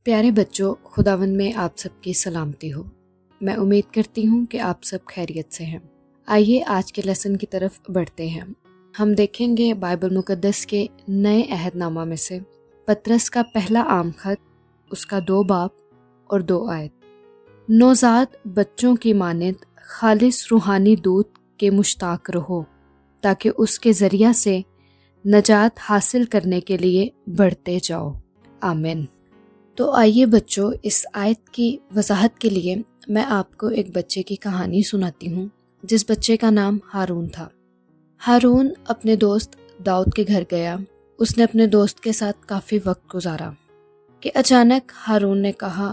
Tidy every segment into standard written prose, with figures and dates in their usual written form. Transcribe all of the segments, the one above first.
پیارے بچوں، خداوند میں آپ سب کی سلامتی ہو۔ میں امید کرتی ہوں کہ آپ سب خیریت سے ہیں۔ آئیے آج کے لیسن کی طرف بڑھتے ہیں۔ ہم دیکھیں گے بائبل مقدس کے نئے عہد نامہ میں سے پطرس کا پہلا عام خط، اس کا 2 باب اور 2 آیت۔ نوزاد بچوں کی مانند خالص روحانی دودھ کے مشتاق رہو، تاکہ اس کے ذریعہ سے نجات حاصل کرنے کے لیے بڑھتے جاؤ۔ آمین۔ تو آئیے بچوں، اس آیت کی وضاحت کے لیے میں آپ کو ایک بچے کی کہانی سناتی ہوں، جس بچے کا نام ہارون تھا۔ ہارون اپنے دوست داؤد کے گھر گیا۔ اس نے اپنے دوست کے ساتھ کافی وقت گزارا کہ اچانک ہارون نے کہا،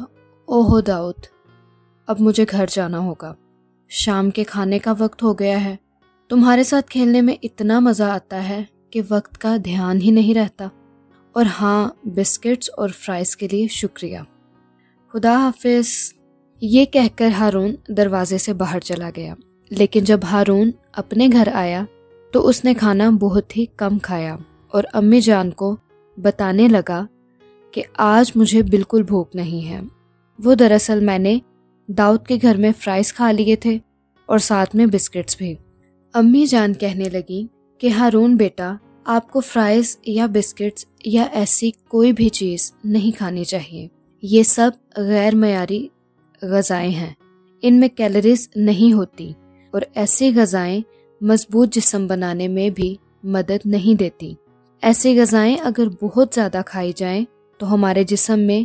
اوہو داؤد، اب مجھے گھر جانا ہوگا، شام کے کھانے کا وقت ہو گیا ہے۔ تمہارے ساتھ کھیلنے میں اتنا مزہ آتا ہے کہ وقت کا دھیان ہی نہیں رہتا، اور ہاں، بسکٹس اور فرائز کے لیے شکریہ، خدا حافظ۔ یہ کہہ کر ہارون دروازے سے باہر چلا گیا، لیکن جب ہارون اپنے گھر آیا تو اس نے کھانا بہت ہی کم کھایا اور امی جان کو بتانے لگا کہ آج مجھے بالکل بھوک نہیں ہے۔ وہ دراصل میں نے داؤد کے گھر میں فرائز کھا لیے تھے اور ساتھ میں بسکٹس بھی۔ امی جان کہنے لگی کہ ہارون بیٹا، آپ کو فرائز یا بسکٹس یا ایسی کوئی بھی چیز نہیں کھانی چاہیے۔ یہ سب غیر معیاری غذائیں ہیں، ان میں کیلوریز نہیں ہوتی، اور ایسی غذائیں مضبوط جسم بنانے میں بھی مدد نہیں دیتی۔ ایسی غذائیں اگر بہت زیادہ کھائی جائیں تو ہمارے جسم میں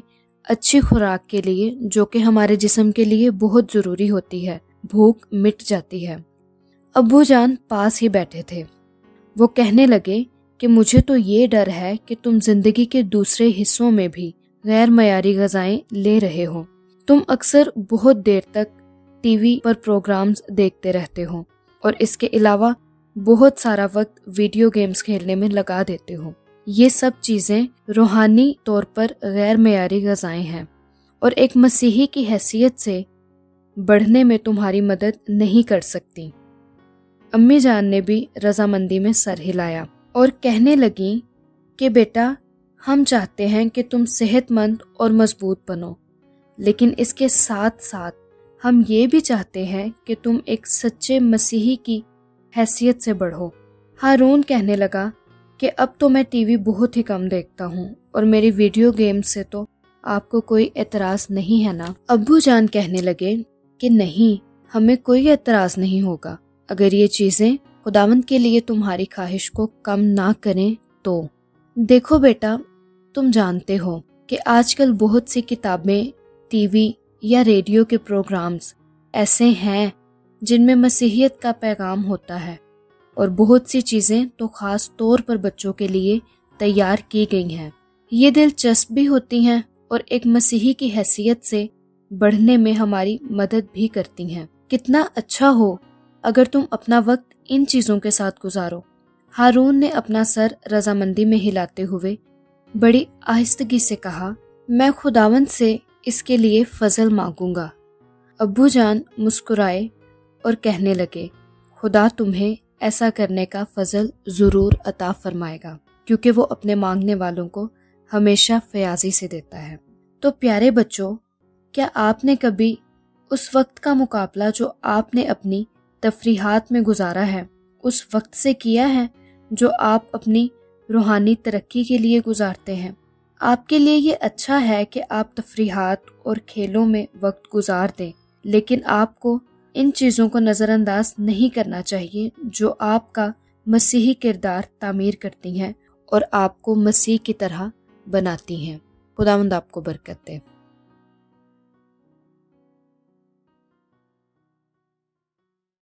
اچھی خوراک کے لیے، جو کہ ہمارے جسم کے لیے بہت ضروری ہوتی ہے، بھوک مٹ جاتی ہے۔ ابو جان پاس ہی بیٹھے تھے۔ وہ کہنے لگے کہ مجھے تو یہ ڈر ہے کہ تم زندگی کے دوسرے حصوں میں بھی غیر معیاری غذائیں لے رہے ہو۔ تم اکثر بہت دیر تک ٹی وی پر پروگرامز دیکھتے رہتے ہو، اور اس کے علاوہ بہت سارا وقت ویڈیو گیمز کھیلنے میں لگا دیتے ہو۔ یہ سب چیزیں روحانی طور پر غیر معیاری غذائیں ہیں، اور ایک مسیحی کی حیثیت سے بڑھنے میں تمہاری مدد نہیں کر سکتی۔ امی جان نے بھی رضامندی میں سر ہلایا اور کہنے لگیں کہ بیٹا، ہم چاہتے ہیں کہ تم صحت مند اور مضبوط بنو، لیکن اس کے ساتھ ساتھ ہم یہ بھی چاہتے ہیں کہ تم ایک سچے مسیحی کی حیثیت سے بڑھو۔ ہارون کہنے لگا کہ اب تو میں ٹی وی بہت ہی کم دیکھتا ہوں، اور میری ویڈیو گیم سے تو آپ کو کوئی اعتراض نہیں ہے نا؟ ابو جان کہنے لگے کہ نہیں، ہمیں کوئی اعتراض نہیں ہوگا اگر یہ چیزیں خداوند کے لیے تمہاری خواہش کو کم نہ کریں تو۔ دیکھو بیٹا، تم جانتے ہو کہ آج کل بہت سی کتابیں، ٹی وی یا ریڈیو کے پروگرامز ایسے ہیں جن میں مسیحیت کا پیغام ہوتا ہے، اور بہت سی چیزیں تو خاص طور پر بچوں کے لیے تیار کی گئی ہیں۔ یہ دلچسپ بھی ہوتی ہیں اور ایک مسیحی کی حیثیت سے بڑھنے میں ہماری مدد بھی کرتی ہیں۔ کتنا اچھا ہو اگر تم اپنا وقت ان چیزوں کے ساتھ گزارو۔ ہارون نے اپنا سر رضامندی میں ہلاتے ہوئے بڑی آہستگی سے کہا، میں خداوند سے اس کے لیے فضل مانگوں گا۔ ابو جان مسکرائے اور کہنے لگے، خدا تمہیں ایسا کرنے کا فضل ضرور عطا فرمائے گا، کیونکہ وہ اپنے مانگنے والوں کو ہمیشہ فیاضی سے دیتا ہے۔ تو پیارے بچوں، کیا آپ نے کبھی اس وقت کا مقابلہ جو آپ نے اپنی تفریحات میں گزارا ہے، اس وقت سے کیا ہے جو آپ اپنی روحانی ترقی کے لیے گزارتے ہیں؟ آپ کے لیے یہ اچھا ہے کہ آپ تفریحات اور کھیلوں میں وقت گزار دیں، لیکن آپ کو ان چیزوں کو نظر انداز نہیں کرنا چاہیے جو آپ کا مسیحی کردار تعمیر کرتی ہیں اور آپ کو مسیح کی طرح بناتی ہیں۔ خداوند آپ کو برکت دے۔